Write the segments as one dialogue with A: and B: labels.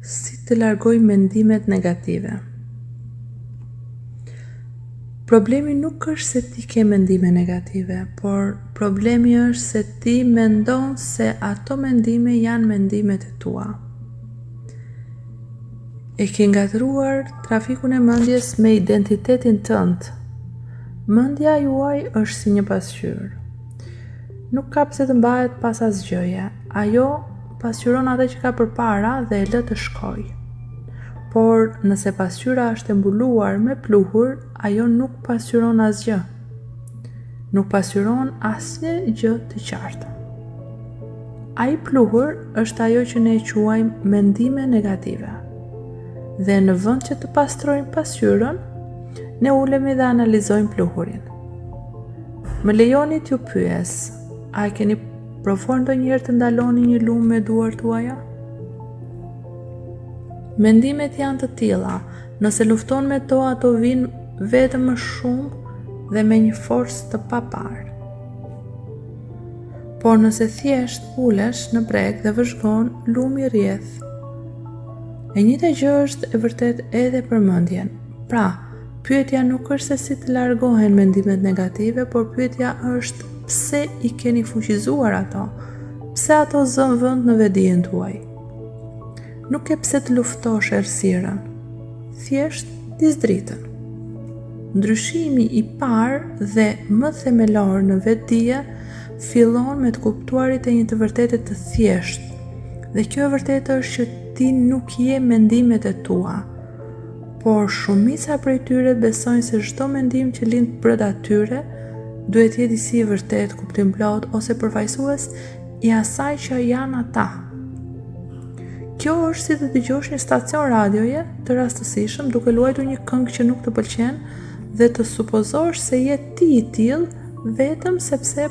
A: Si të largoj mendimet negative? Problemi nuk është se ti ke mendime negative, por problemi është se ti mendon se ato mendime janë mendimet e tua. E ke ngatruar trafikun e mendjes me identitetin tënd. Mendja juaj është si një pasqyrë. Nuk ka pse të mbahet pas asgjëje. Ajo pasqyron atë që ka përpara dhe e lë të shkojë. Por nëse pasqyra është e mbuluar me pluhur, ajo nuk pasqyron asgjë. Nuk pasqyron asnjë gjë të qartë. Ai pluhur është ajo që ne quajmë mendime negative. Dhe në vend që të pastrojmë pasqyrën, ne ulemi dhe analizojmë pluhurin. Më lejoni t'ju pyes, a keni provuar ndonjëherë të ndaloni një lumë me duart tuaja? Mendimet janë të tilla, nëse lufton me to, ato vinë vetëm më shumë dhe me një forcë të paparë. Por nëse thjesht ulesh në breg dhe vëzhgon, lumi rrjedh. E njëjta gjë është e vërtet edhe për mendjen. Pra, pyetja nuk është se si të largohen mendimet negative, por pyetja është pse i keni fuqizuar ato, pse ato zën vend në vetdijen tuaj. Nuk e pse të luftosh errësirën, thjesht disdritën. Ndryshimi i parë dhe më themelor në vetdije fillon me të kuptuarit e një të vërtetet të thjeshtë. Dhe kjo e vërtetë është që ti nuk je mendimet e tua, por shumica prej tyre besojnë se çdo mendim që lind brenda tyre duhet jetë si i vërtet, kuptim plot ose përfaqësues i asaj që janë ata. Kjo është si të dëgjosh një stacion radioje të rastësishëm duke luajtur një këngë që nuk të pëlqen dhe të supozosh se je ti i tillë vetëm sepse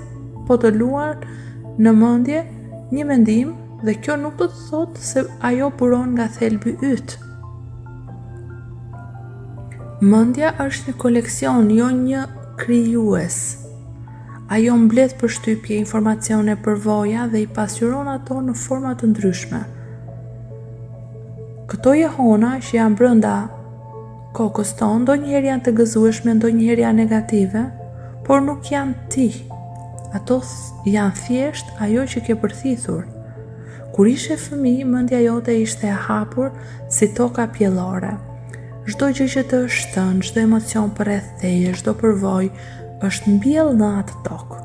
A: po të luan në mendje një mendim dhe kjo nuk do të thotë se ajo buron nga thelbi yt. Mendja është një koleksion, jo një krijues. Ajo mbledh përshtypje, informacione, përvoja dhe i pasqyron ato në forma të ndryshme. Këto jehona që janë brenda kokës tonë, ndonjëherë janë të gëzueshme, ndonjëherë janë negative, por nuk janë ti. Ato janë thjesht ajo që ke përthithur. Kur ishe fëmijë, mendja jote ishte e hapur si toka pjellore. Çdo gjë që të shton, çdo emocion përreth teje, çdo përvojë është mbjell në atë tokë.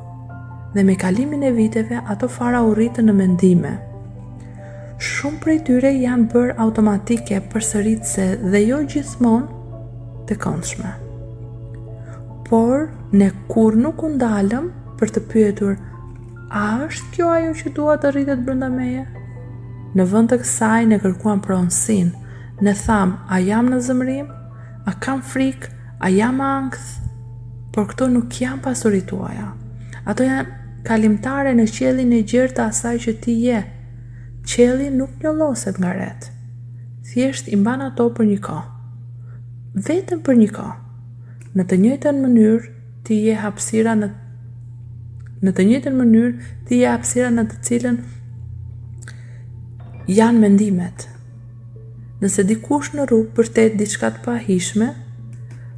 A: Dhe me kalimin e viteve, ato fara u rritën në mendime. Shumë prej tyre janë bërë automatike, përsëritse dhe jo gjithmonë të këndshme. Por ne kur nuk u ndalëm për të pyetur, a është kjo ajo që dua të rritet brenda meje? Në vend të kësaj ne kërkuam pronësinë. Ne tham, a jam në zemrim? A kam frikë? A jam ankth? Por këto nuk janë pasuritë tuaja. Ato janë kalimtare në qiellin e gjerë të asaj që ti je. Qielli nuk njolloset nga ret. Thjesht i mban ato për një kohë. Vetëm për një kohë. Në të njëjtën mënyrë ti je hapësira në të cilën janë mendimet. Nëse dikush në rrugë përtet diçka të pahishme,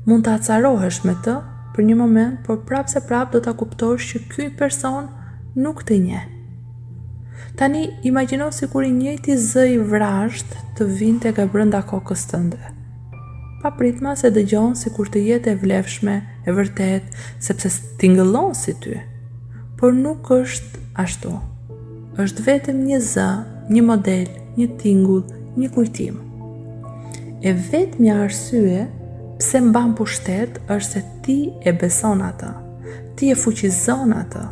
A: mund të acarohesh me të për një moment, por prapë se prapë do ta kuptosh që ky person nuk të njeh. Tani, imagjino si kur i njëjti zë i vrazhd të vinte nga brenda kokës tënde. Pa pritma se dëgjon si kur të jetë e vlefshme, e vërtet, sepse tingëllon si ty. Por nuk është ashtu. Është vetëm një zë, një model, një tingull, një kujtim. E vetmja arsye pse mban pushtet është se ti e beson atë. Ti e fuqizon atë.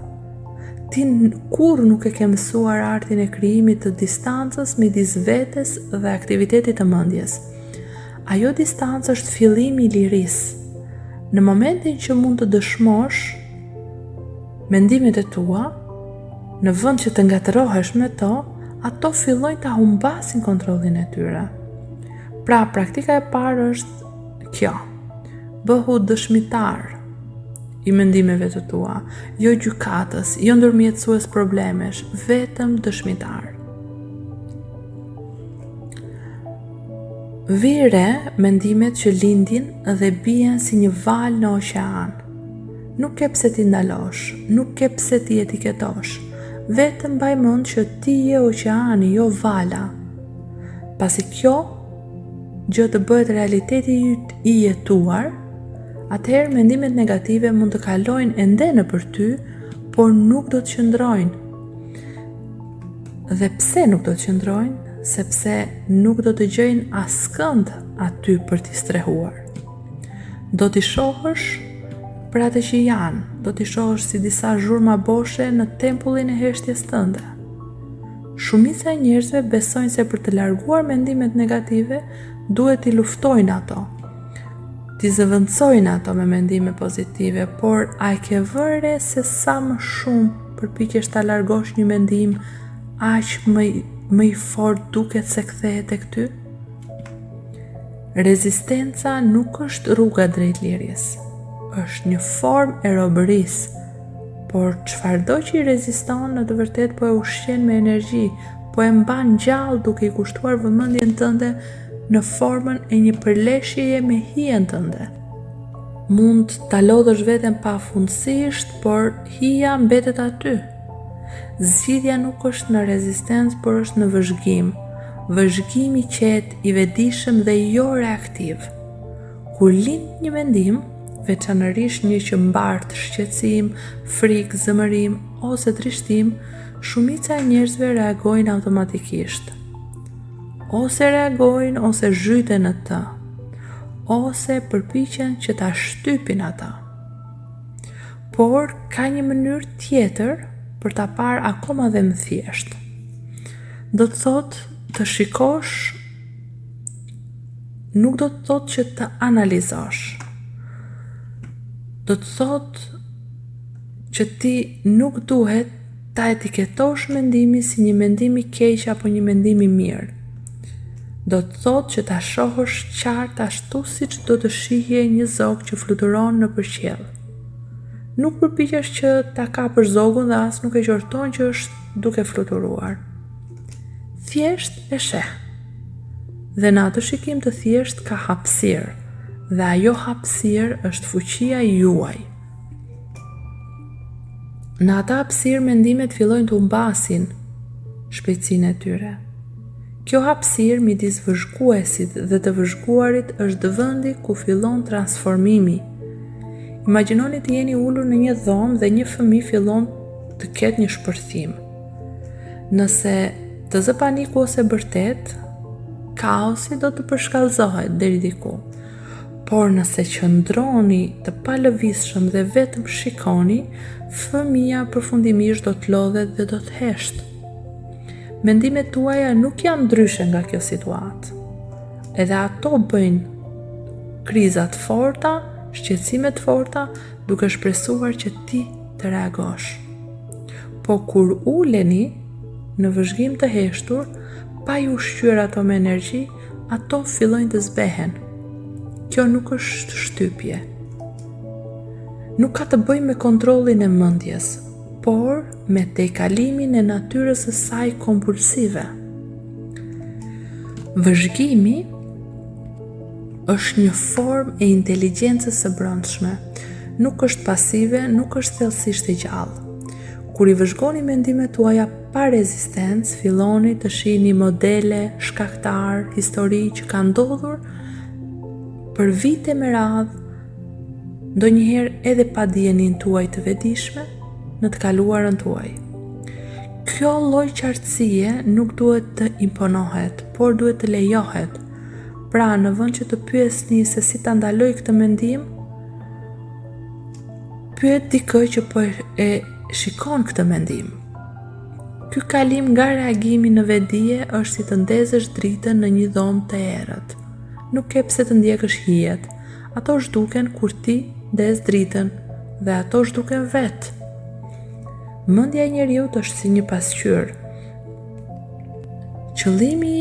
A: Ti kur nuk e ke mësuar artin e krijimit të distancës midis vetes dhe aktivitetit të mendjes. Ajo distancë është fillimi i lirisë. Në momentin që mund të dëshmosh mendimet e tua, në vend që të ngatërohesh me to, ato fillojnë ta humbasin kontrollin e tyre. Pra, praktika e parë është kjo. Bëhu dëshmitar i mendimeve të tua, jo gjykatës, jo ndërmjetësues problemesh, vetëm dëshmitar. Vire mendimet që lindin dhe bien si një val në oqean. Nuk ke pse ti ndalosh, nuk ke pse ti etiketosh, vetëm mbaj mend që ti je oqeani, jo vala. Pasi kjo gjë të bëhet realiteti i jetuar, atëherë mendimet negative mund të kalojnë ende nëpër ty, por nuk do të qëndrojnë. Dhe pse nuk do të qëndrojnë? Sepse nuk do të gjejnë askënd aty për t'i strehuar. Do t'i shohësh për atë që janë, do t'i shohësh si disa zhurma boshe në tempullin e heshtjes tënde. Shumica e njerëzve besojnë se për të larguar mendimet negative, duhet t'i luftojnë ato, t'i zëvendësojnë ato me mendime pozitive, por a e ke vënë se sa më shumë përpiqesh ta largosh një mendim, aq më i fort duket se kthehet tek ty? Rezistenca nuk është rruga drejt lirjes, është një formë e robërisë, por çfarëdo që i reziston në të vërtetë po e ushqen me energji, po e mban gjallë duke i kushtuar vëmendjen tënde në formën e një përleshjeje me hijen tënde. Mund ta lodhësh veten pafundësisht, por hija mbetet aty. Zgjidhja nuk është në rezistencë, por është në vëzhgim. Vëzhgim i qetë, i vetëdijshëm dhe jo reaktiv. Kur lind një mendim, veçanërisht një që mbart shqetësim, frikë, zëmërim ose trishtim, shumica e njerëzve reagojnë automatikisht. Ose reagojnë ose zhyten në të, ose përpiqen që ta shtypin ata. Por ka një mënyrë tjetër për ta parë akoma dhe më thjesht. Do të thotë të shikosh, nuk do të thotë që të analizosh. Do të thotë që ti nuk duhet ta etiketosh mendimin si një mendim i keq apo një mendim i mirë. Do të thotë që ta shohësh qartë ashtu siç do të shihje një zog që fluturon nëpër qiell. Nuk përpiqesh që ta kapësh zogun dhe as nuk e qorton që është duke fluturuar. Thjesht e sheh. Dhe në atë shikim të thjesht ka hapësirë, dhe ajo hapësirë është fuqia juaj. Në atë hapësirë mendimet fillojnë të humbasin shpejtësinë e tyre. Kjo hapësirë midis vëzhguesit dhe të vëzhguarit është vendi ku fillon transformimi. Imagjinoni të jeni ulur në një dhomë dhe një fëmijë fillon të ketë një shpërthim. Nëse të zë paniku ose bërtet, kaosi do të përshkallëzohet deri diku. Por nëse qëndroni të palëvizshëm dhe vetëm shikoni, fëmia përfundimisht do të lodhet dhe do të heshtë. Mendimet tuaja nuk janë ndryshe nga kjo situatë. Edhe ato bëjnë krizat forta, shqetësimet forta, duke shpresuar që ti të reagosh. Po kur uleni në vëzhgim të heshtur, pa ju ushqyer ato me energji, ato fillojnë të zbehen. Kjo nuk është shtypje. Nuk ka të bëjë me kontrollin e mendjes, por me tejkalimin e natyrës së saj kompulsive. Vëzhgimi është një formë e inteligjencës së brendshme. Nuk është pasive, nuk është thellësisht e gjallë. Kur i vëzhgoni mendimet tuaja pa rezistencë, filloni të shihni modele, shkaktar, histori që kanë ndodhur për vite me radhë, ndonjëherë edhe pa dijenin tuaj të vetëdijshme në të kaluarën tuaj. Kjo lloj qartësie nuk duhet të imponohet, por duhet të lejohet. Pra, në vend që të pyesni se si ta ndaloj këtë mendim, pyet dikë që po e shikon këtë mendim. Ky kalim nga reagimi në vetdije është si të ndezësh dritën në një dhomë të errët. Nuk ke pse të ndjekësh hijet. Ato zhduken kur ti ndez dritën dhe ato zhduken vetë. Mendja e njeriut është si një pasqyrë. Qëllimi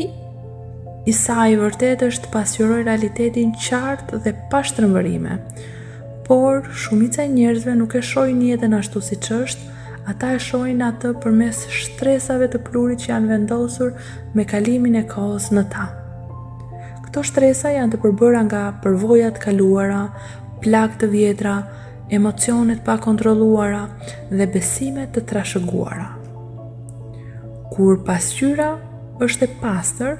A: i saj vërtet është të pasqyrojë realitetin qartë dhe pa shtrëmbërime. Por shumica e njerëzve nuk e shohin jetën ashtu siç është, ata e shohin atë përmes stresave të plurit që janë vendosur me kalimin e kohës në ta. Këto shtresa janë të përbëra nga përvojat kaluara, plagë të vjetra, emocionet pa kontrolluara dhe besimet të trashëguara. Kur pasqyra është e pastër,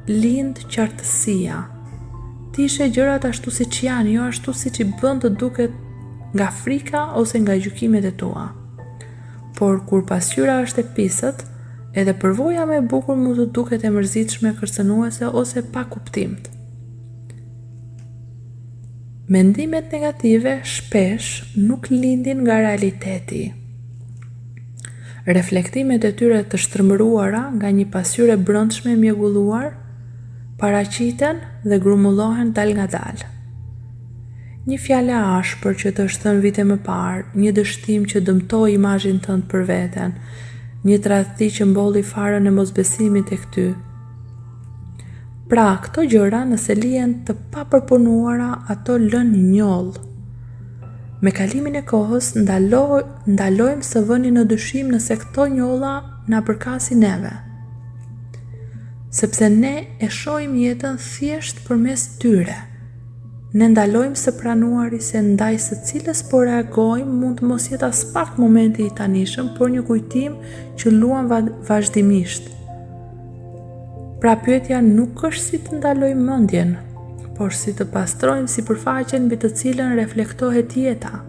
A: lind qartësia. Ti ishe gjërat ashtu siç janë, jo ashtu siç i bën të duket nga frika ose nga gjykimet e tua. Por kur pasqyra është e pisët, edhe përvoja më e bukur mund të duket e mërzitshme, kërcënuese ose pa kuptim. Mendimet negative shpesh nuk lindin nga realiteti. Reflektimet e tyre të shtrëmbëruara nga një pasqyrë e brendshme e mjegulluar paraqiten dhe grumbullohen dal nga dal. Një fjalë e ashpër që të është thënë vite më parë, një dështim që dëmtoi imazhin tënd për veten, një tradhti që mbolli farën e mosbesimit tek ty. Pra, këto gjëra nëse lihen të papërpunuara, ato lën njoll. Me kalimin e kohës ndalojmë së vëni në dyshim nëse këto njolla na përkasin neve. Sepse ne e shohim jetën thjesht përmes tyre. Ne ndalojmë së pranuari se ndaj së cilës po reagojmë mund të mos jetë as pak momenti i tanishëm, por një kujtim që luan vazhdimisht. Pra pyetja nuk është si të ndalojmë mendjen, por si të pastrojmë sipërfaqen mbi të cilën reflektohet jeta.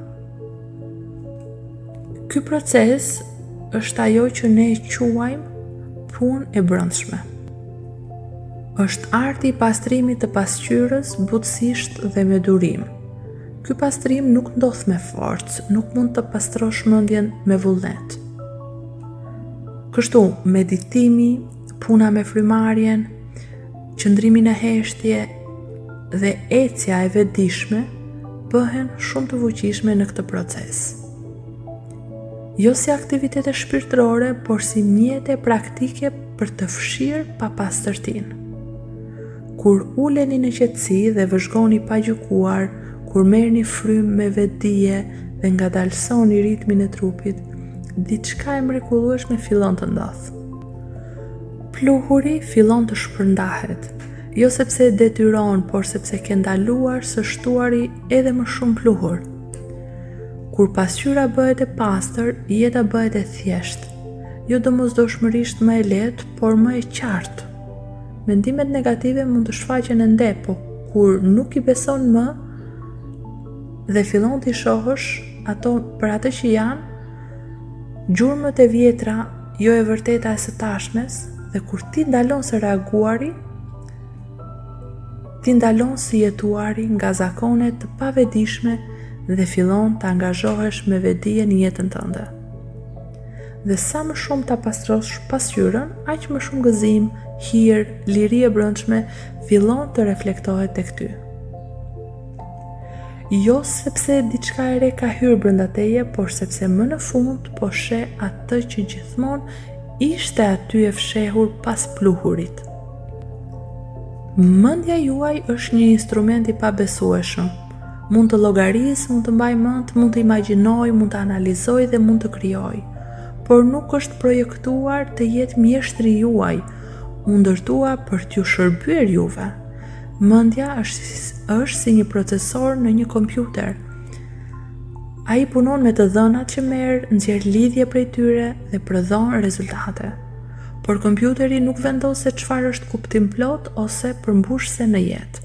A: Ky proces është ajo që ne e quajmë punë e brendshme. Është arti i pastrimit të pasqyrës butësisht dhe me durim. Ky pastrim nuk ndodh me forcë, nuk mund të pastrosh mendjen me vullnet. Kështu, meditimi, puna me frymarrjen, qëndrimi në heshtje dhe ecja e vetëdijshme bëhen shumë të fuqishme në këtë proces. Jo si aktivitete shpirtërore, por si mjete praktike për të fshirë papastërtinë. Kur uleni në qetësi dhe vëzhgoni pa gjykuar, kur merrni frymë me vetdije dhe ngadalsoni ritmin e trupit, diçka e mrekullueshme fillon të ndodh. Pluhuri fillon të shpërndahet, jo sepse e detyron, por sepse ke ndaluar së shtuari edhe më shumë pluhur. Kur pasqyra bëhet e pastër, jeta bëhet e thjeshtë, jo domosdoshmërisht më e lehtë, por më e qartë. Mendimet negative mund të shfaqen ende, po kur nuk i beson më dhe fillon t'i shohësh ato për atë që janë, gjurmët e vjetra, jo e vërteta e së tashmes, dhe kur ti ndalon së reaguari, ti ndalon së jetuari nga zakonet të pavetdijshme dhe fillon të angazhohesh me vetdije në jetën tënde. Dhe sa më shumë ta pastrosh pasqyrën, aq më shumë gëzim, hir, liri e brendshme fillon të reflektohet tek ty. Jo sepse diçka e re ka hyrë brenda teje, por sepse më në fund po sheh atë që gjithmonë ishte aty e fshehur pas pluhurit. Mendja juaj është një instrument i pabesueshëm. Mund të llogarisë, mund të mbaj mend, mund të imagjinoj, mund të analizoj dhe mund të krijoj, por nuk është projektuar të jetë mjeshtri juaj, u ndërtua për t'ju shërbyer juve. Mendja është si një procesor në një kompjuter. Ai punon me të dhënat që merr, nxjerr lidhje prej tyre dhe prodhon rezultate. Por kompjuteri nuk vendos se çfarë është kuptim plot ose përmbushse në jetë.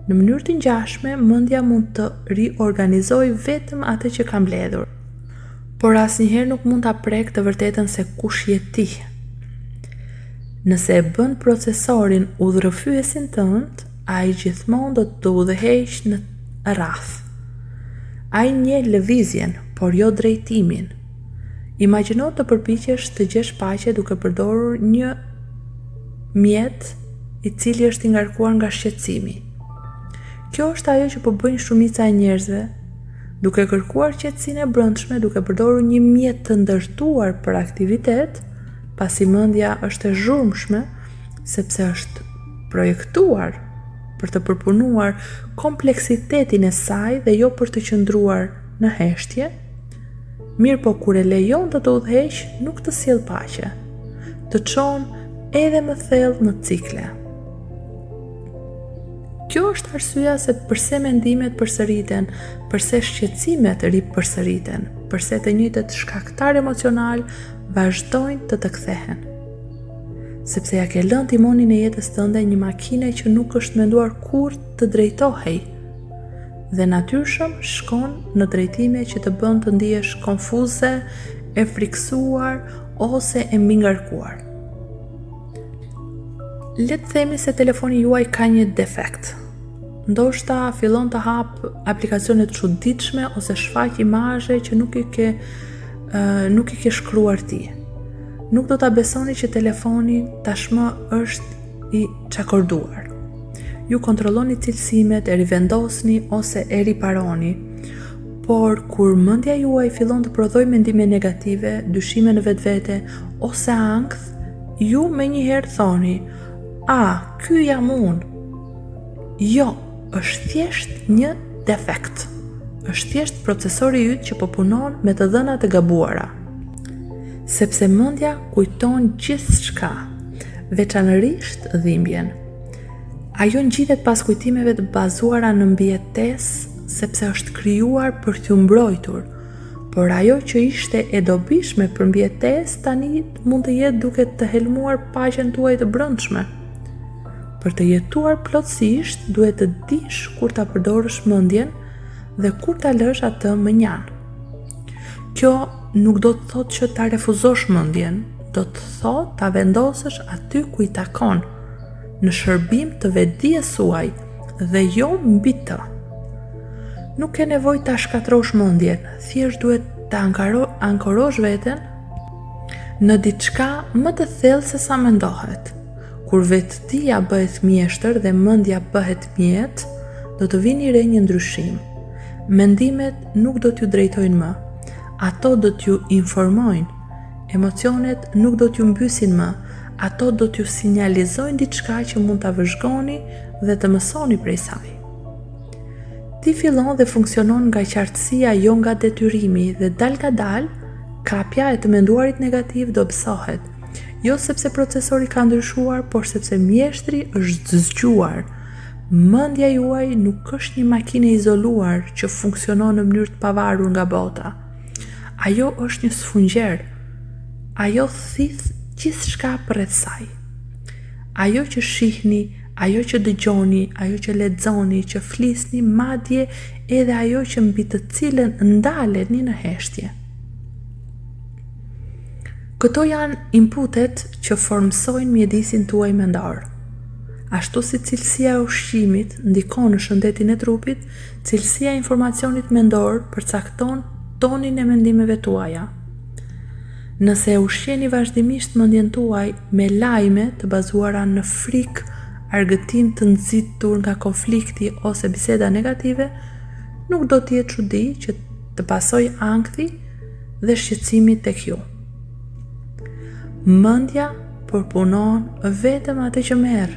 A: Në mënyrë të ngjashme, mendja mund të riorganizojë vetëm atë që ka mbledhur, por asnjëherë nuk mund ta prek të vërtetën se kush je ti. Nëse e bën procesorin udhërrëfyesin tënd, ai gjithmonë do të udhëheq në rrath. Ai njeh lëvizjen, por jo drejtimin. Imagjino të përpiqesh të gjesh paqe duke përdorur një mjet i cili është i ngarkuar nga shqetësimi. Kjo është ajo që po bëjnë shumica e njerëzve, duke kërkuar qetësinë e brendshme, duke përdorur një mjet të ndërtuar për aktivitet, pasi mendja është e zhurmshme, sepse është projektuar për të përpunuar kompleksitetin e saj dhe jo për të qëndruar në heshtje, mirë po kur e lejon të udhëheq, nuk të sjell paqe, të çon edhe më thellë në cikle. kjo është arsyeja se përse mendimet përsëriten, përse shqetësimet ripërsëriten, përse të njëjtët shkaktar emocional vazhdojnë të kthehen. Sepse ja ke lënë timonin e jetës tënde një makine që nuk është menduar kurrë të drejtohej, dhe natyrshëm shkon në drejtime që të bën të ndihesh konfuze, e friksuar ose e mbingarkuar. Le të themi se telefoni juaj ka një defekt. Ndoshta fillon të hap aplikacione të çuditshme ose shfaq imazhe që nuk i ke shkruar ti. Nuk do ta besoni që telefoni tashmë është i çakorduar. Ju kontrolloni cilësimet, e rivendosni ose e riparoni, por kur mendja juaj fillon të prodhojë mendime negative, dyshime në vetvete ose ankth, ju menjëherë thoni: ky jam unë. Jo, është thjesht një defekt. Është thjesht procesori yt që po punon me të dhënat e gabuara. Sepse mendja kujton gjithçka, veçanërisht dhimbjen. Ajo ngjitet pas kujtimeve të bazuara në mbijetesë, sepse është krijuar për t'ju mbrojtur, por ajo që ishte e dobishme për mbijetesë tani mund të jetë duke të helmuar paqen tuaj të brendshme. Për të jetuar plotësisht, duhet të dish kur ta përdorësh mendjen dhe kur ta lësh atë më njan. Kjo nuk do të thotë që ta refuzosh mendjen, do të thotë ta vendosësh aty ku i takon, në shërbim të vetdijes suaj dhe jo mbi të. Nuk ke nevojë ta shkatrosh mendjen, thjesht duhet ta ankorosh veten në diçka më të thellë se sa mendohet. Kur vetdia bëhet mjeshtër dhe mendja bëhet mjet, do të vini re një ndryshim. Mendimet nuk do t'ju drejtojnë më, ato do t'ju informojnë. Emocionet nuk do t'ju mbysin më, ato do t'ju sinjalizojnë diçka që mund ta vëzhgoni dhe të mësoni prej saj. Ti fillon dhe funksionon nga qartësia, jo nga detyrimi, dhe dal nga dal, kapja e të menduarit negativ do bësohet, jo sepse procesori ka ndryshuar, por sepse mjeshtri është zgjuar. Mendja juaj nuk është një makinë izoluar që funksionon në mënyrë të pavarur nga bota. Ajo është një sfungjer. Ajo thith gjithçka përreth saj. Ajo që shihni, ajo që dëgjoni, ajo që lexoni, që flisni, madje edhe ajo që mbi të cilën ndaleni në heshtje. Këto janë inputet që formsojnë mjedisin tuaj mendor. Ashtu si cilësia e ushqimit ndikon në shëndetin e trupit, cilësia e informacionit mendor përcakton tonin e mendimeve tuaja. Nëse e ushqeni vazhdimisht mendjen tuaj me lajme të bazuara në frikë, argëtim të nxitur nga konflikti ose biseda negative, nuk do të jetë çudi që të pasojë ankthi dhe shqetësimi tek ju. Mendja përpunon vetëm atë që merr.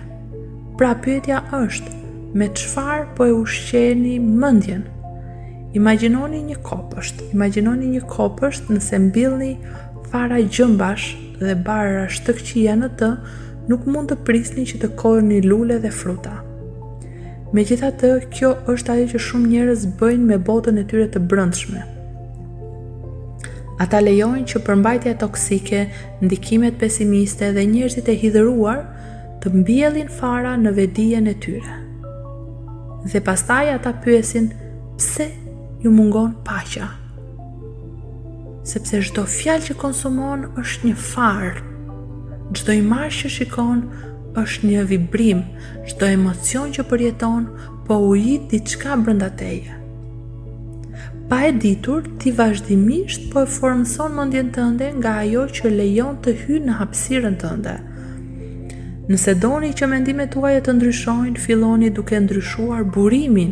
A: Pra pyetja është, me çfarë po e ushqeni mendjen? Imagjinoni një kopësht nëse mbillni fara gjëmbash dhe barash të këqija në të, nuk mund të prisni që të korrni lule dhe fruta. Megjithatë, kjo është ajo që shumë njerëz bëjnë me botën e tyre të brendshme. Ata lejojnë që përmbajtja toksike, ndikimet pesimiste dhe njerëzit e hidhëruar të mbjellin fara në vetdijen e tyre. Dhe pastaj ata pyesin, pse ju mungon paqja? Sepse çdo fjalë që konsumon është një farë. Çdo imazh që shikon është një vibrim, çdo emocion që përjeton po ujit diçka brenda teje. Pa e ditur, ti vazhdimisht po e formson mendjen tënde nga ajo që lejon të hyjë në hapësirën tënde. Nëse doni që mendimet tuaja të ndryshojnë, filloni duke ndryshuar burimin.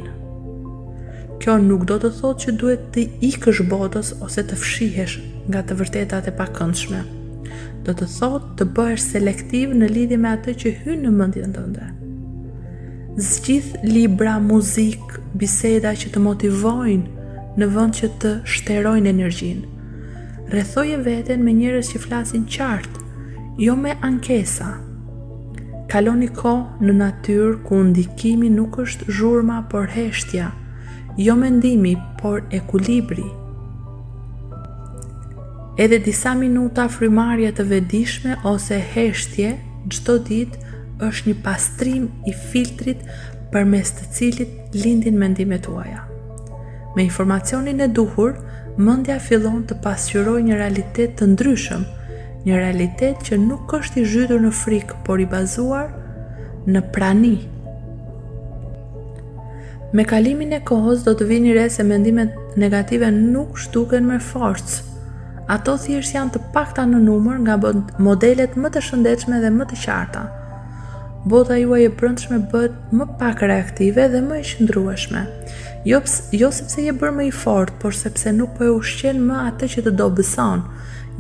A: Kjo nuk do të thotë që duhet të ikësh botës ose të fshihesh nga të vërtetat e pakëndshme. Do të thotë të bëhesh selektiv në lidhje me atë që hyn në mendjen tënde. Zgjidh libra, muzikë, biseda që të motivojnë në vend që të shterojnë energjinë. Rrethoje veten me njerëz që flasin qartë, jo me ankesa. kaloni kohë në natyrë ku ndikimi nuk është zhurma por heshtja, jo mendimi por ekuilibri. Edhe disa minuta frymarrje të vetëdijshme ose heshtje çdo ditë është një pastrim i filtrit përmes të cilit lindin mendimet tuaja. Me informacionin e duhur, mendja fillon të pasqyrojë një realitet të ndryshëm, një realitet që nuk është i zhytur në frikë, por i bazuar në prani. Me kalimin e kohës do të vini re se mendimet negative nuk zhduken me forcë. Ato thjesht janë të pakta në numër nga modelet më të shëndetshme dhe më të qarta. Bota juaj e brendshme bëhet më pak reaktive dhe më e qëndrueshme. Jo sepse je bërë më i fortë, por sepse nuk po e ushqen më atë që të dobëson,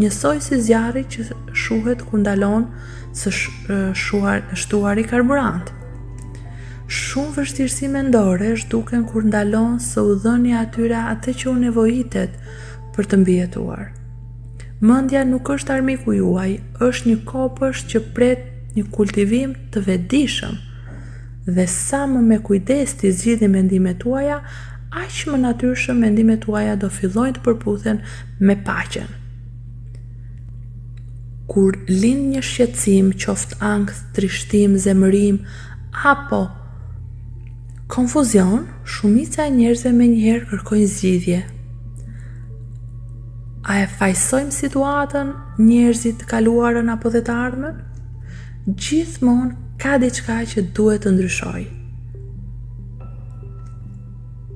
A: njësoj si zjarri që shuhet kur ndalon së shtuari karburant. Shumë vështirësi mendore zhduken kur ndalon së udhënia atyre atë që u nevojitet për të mbijetuar. Mendja nuk është armiku juaj, është një kopësht që pret një kultivim të vetëdijshëm. Dhe sa më me kujdes të zgjidhni mendimet tuaja, aq më natyrshëm mendimet tuaja do fillojnë të përputhen me paqen. Kur lind një shqetësim, qoftë ankth, trishtim, zemërim apo konfuzion, shumica e njerëzve menjëherë kërkojnë zgjidhje. A e fajsojmë situatën, njerëzit të kaluarën apo dhe të ardhmen? Gjithmonë ka diçka që duhet të ndryshojë.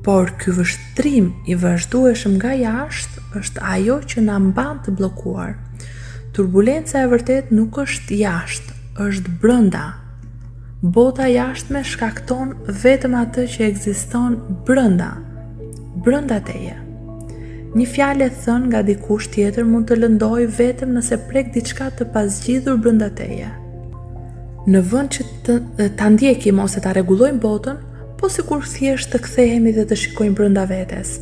A: Por ky vështrim i vazhdueshëm nga jashtë është ajo që na mban të bllokuar. Turbulenca e vërtet nuk është jashtë, është brenda. Bota jashtme shkakton vetëm atë që ekziston brenda teje. Një fjalë e thënë nga dikush tjetër mund të lëndojë vetëm nëse prek diçka të pazgjidhur brenda teje. Në vend që ta ndjekim ose ta rregullojmë botën, po sikur thjesht të kthehemi dhe të shikojmë brenda vetes.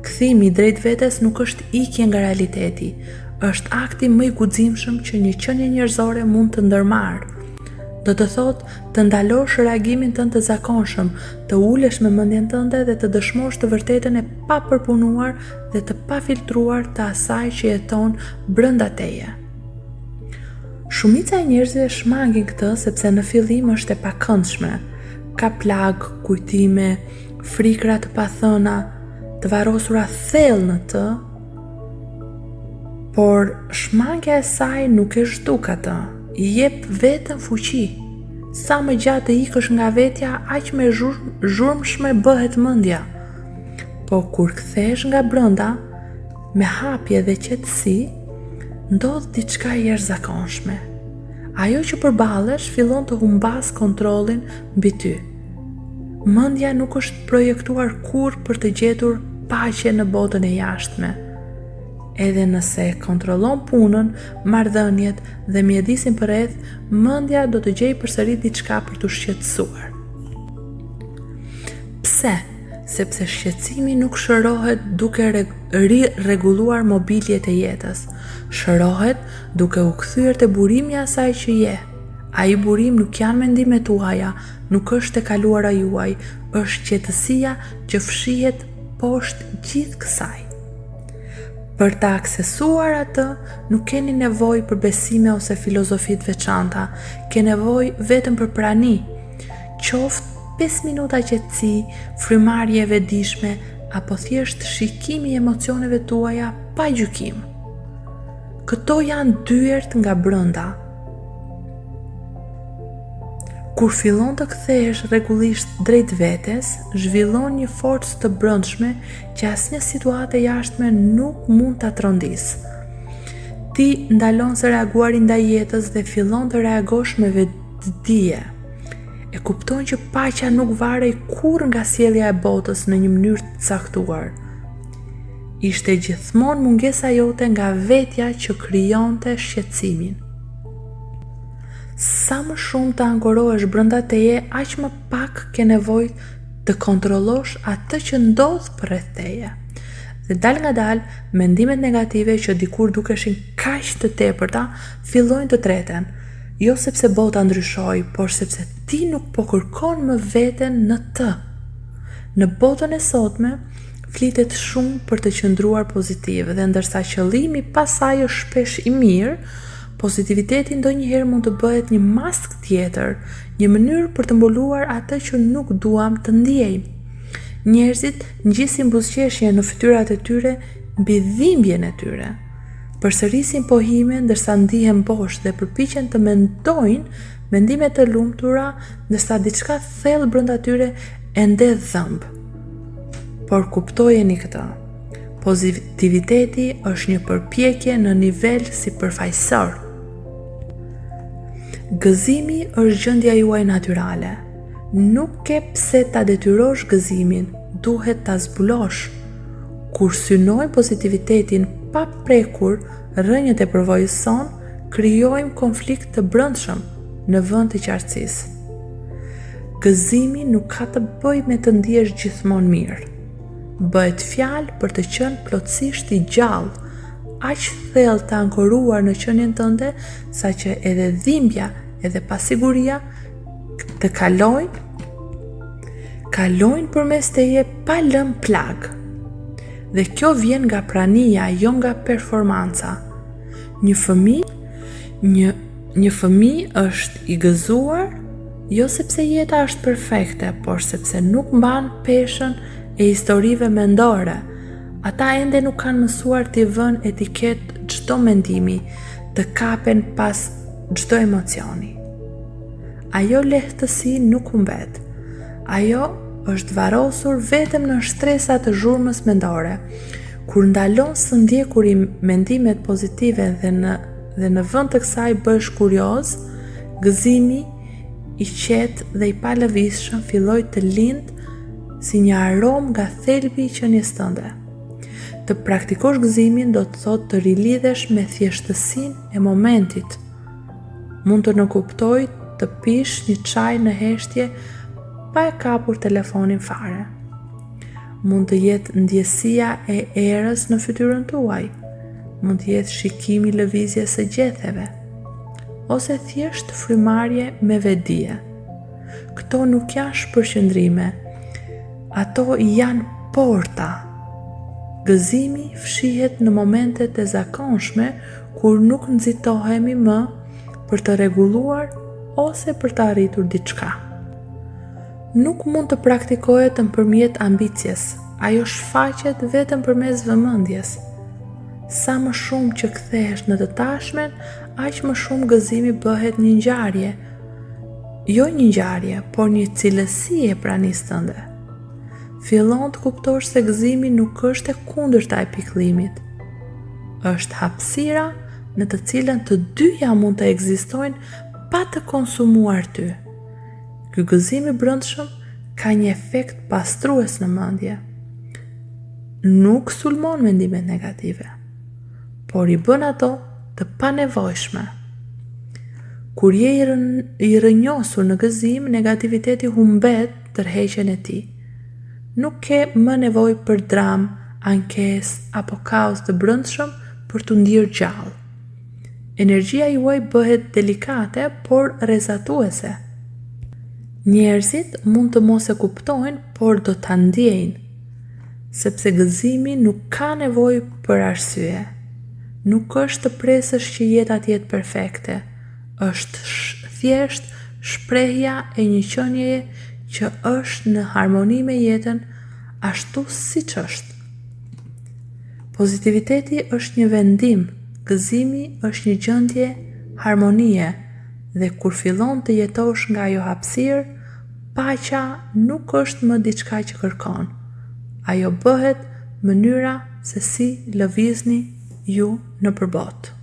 A: Kthimi drejt vetes nuk është ikje nga realiteti, është akti më i guximshëm që një qenie njerëzore mund të ndërmarrë. Do të thotë të ndalosh reagimin tënd të zakonshëm, të ulesh me mendjen tënde dhe të dëshmosh të vërtetën e papërpunuar dhe të pafiltruar të asaj që jeton brenda teje. Shumica e njerëzve shmangin këtë sepse në fillim është e pakëndshme. Ka plag, kujtime, frikra të pathëna, të varrosura thellë në të, por shmangja e saj nuk e zhduk atë, i jep vetëm fuqi. Sa më gjatë të ikësh nga vetja, aq më zhurmshme bëhet mendja. Po kur kthehesh nga brenda, me hapje dhe qetësi, ndodh diçka jashtëzakonshme. Ajo që përballesh fillon të humbas kontrollin mbi ty. Mendja nuk është projektuar kurrë për të gjetur paqe në botën e jashtme. Edhe nëse kontrollon punën, marrëdhëniet dhe mjedisin përreth, mendja do të gjejë përsëri diçka për t'u shqetësuar. Pse? Sepse shqetësimi nuk shërohet duke rregulluar mobiljet e jetës. Shërohet duke u kthyer te burimi i asaj që je. Ai burim nuk janë mendimet tuaja, nuk është e kaluara juaj, është qetësia që fshihet poshtë gjithë kësaj. Për të aksesuar atë, nuk keni nevojë për besime ose filozofi të veçanta, ke nevojë vetëm për prani. Qoftë 5 minuta qetësi, frymarrje e vetëdijshme apo thjesht shikimi i emocioneve tuaja pa gjykim. Këto janë dyert nga brenda. Kur fillon të kthehesh rregullisht drejt vetes, zhvillon një forcë të brendshme që asnjë situatë e jashtme nuk mund ta trondisë. Ti ndalon së reaguari ndaj jetës dhe fillon të reagosh me vetëdije. E kupton që paqja nuk varej kurrë nga sjellja e botës në një mënyrë të caktuar. Ishte gjithmonë mungesa jote nga vetja që krijonte shqetësimin. Sa më shumë të ankorohesh brenda teje, aq më pak ke nevojë të kontrollosh atë që ndodh përreth teje. Dhe dal nga dal, mendimet negative që dikur dukeshin kaq të tepërta, fillojnë të treten. Jo sepse bota ndryshoi, por sepse ti nuk po kërkon më veten në të. Në botën e sotme, flitet shumë për të qëndruar pozitiv dhe ndërsa qëllimi pasaj është shpesh i mirë, pozitiviteti ndonjëherë mund të bëhet një mask tjetër, një mënyrë për të mbuluar atë që nuk duam të ndjejmë. Njerëzit ngjisin buzëqeshje në fytyrat e tyre mbi dhimbjen e tyre. Përsërisin pohime ndërsa ndihen bosh dhe përpiqen të mendojnë mendime të lumtura ndërsa diçka thellë brenda tyre e ndedh dhëmb. Por kuptojeni këtë. Pozitiviteti është një përpjekje në nivel si përfaqësor. Gëzimi është gjendja juaj natyrale. Nuk ke pse ta detyrosh gëzimin, duhet ta zbulosh. Kur synoj pozitivitetin pa prekur rrënjët e përvojës son, krijojmë konflikt të brendshëm në vend të qartësisë. Gëzimi nuk ka të bëjë me të ndihesh gjithmonë mirë. Bëhet fjalë për të qenë plotësisht i gjallë, aq thellë të ankoruar në qenien tënde, saqë edhe dhimbja edhe pasiguria të kalojnë përmes teje pa lënë plag. Dhe kjo vjen nga prania, jo nga performanca. Një fëmijë është i gëzuar jo sepse jeta është perfekte, por sepse nuk mban peshën e historive mendore. Ata ende nuk kanë mësuar t'i vënë etiket çdo mendimi, të kapen pas çdo emocioni. Ajo lehtësi nuk humbet. Ajo është varrosur vetëm në shtresat të zhurmës mendore. Kur ndalon së ndjekuri mendimet pozitive dhe në vend të kësaj bësh kurioz, gëzimi i qetë dhe i palëvizshëm filloi të lindë si një aromë nga thelbi i qenies tënde. Të praktikosh gëzimin do të thotë të rilidhesh me thjeshtësinë e momentit. Mund të nënkuptoj të pish një çaj në heshtje pa e kapur telefonin fare. Mund të jetë ndjesia e erës në fytyrën tuaj. Mund të jetë shikimi lëvizjes së gjetheve, ose thjesht frymarrje me vetdije. Këto nuk janë shpërqendrime, ato janë porta. Gëzimi fshihet në momentet e zakonshme kur nuk nxitohemi më për të rregulluar ose për të arritur diçka. Nuk mund të praktikohet nëpërmjet ambicjes, ajo shfaqet vetëm përmes vëmendjes. Sa më shumë që kthehesh në të tashmen, aq më shumë gëzimi bëhet një ngjarje. Jo një ngjarje, por një cilësi e pranisë tënde. Fillon të kuptosh se gëzimi nuk është e kundërta e pikëllimit. Është hapësira në të cilën të dyja mund të ekzistojnë pa të konsumuar ty. Ky gëzim i brendshëm ka një efekt pastrues në mendje. Nuk sulmon mendimet negative, por i bën ato të panevojshme. Kur je i rrënjosur në gëzim, negativiteti humbet tërheqjen e tij. Nuk ke më nevojë për dram, ankesë apo kaos të brendshëm për t'u ndier gjallë. Energjia juaj bëhet delikate, por rrezatuese. Njerëzit mund të mos e kuptojnë, por do ta ndjejnë, sepse gëzimi nuk ka nevojë për arsye. Nuk është të presësh që jeta të jetë perfekte, është thjesht shprehja e një qenjeje që është në harmoni me jetën ashtu siç është. Pozitiviteti është një vendim, gëzimi është një gjendje harmonie, dhe kur fillon të jetosh nga ajo hapësirë, paqja nuk është më diçka që kërkon. Ajo bëhet mënyra se si lëvizni ju nëpër botë.